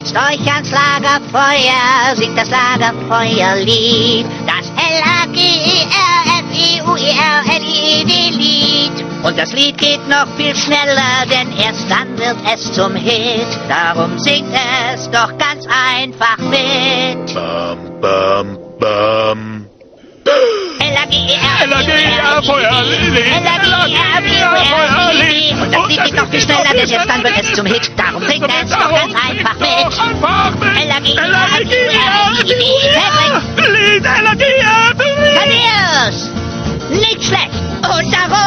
Setzt euch ans Lagerfeuer, singt das Lagerfeuerlied. Das Lagerfeuerlied. Und das Lied geht noch viel schneller, denn erst dann wird es zum Hit. Darum singt es doch ganz einfach mit. Bam, bam, bam. L-A-G-E-R-Feuerlied. Und das Lied geht noch viel schneller, denn erst dann wird es zum Hit. Darum singt es doch ganz einfach mit. L-A-G-E-R-Lied. Thaddeus! Nicht schlecht! Und darum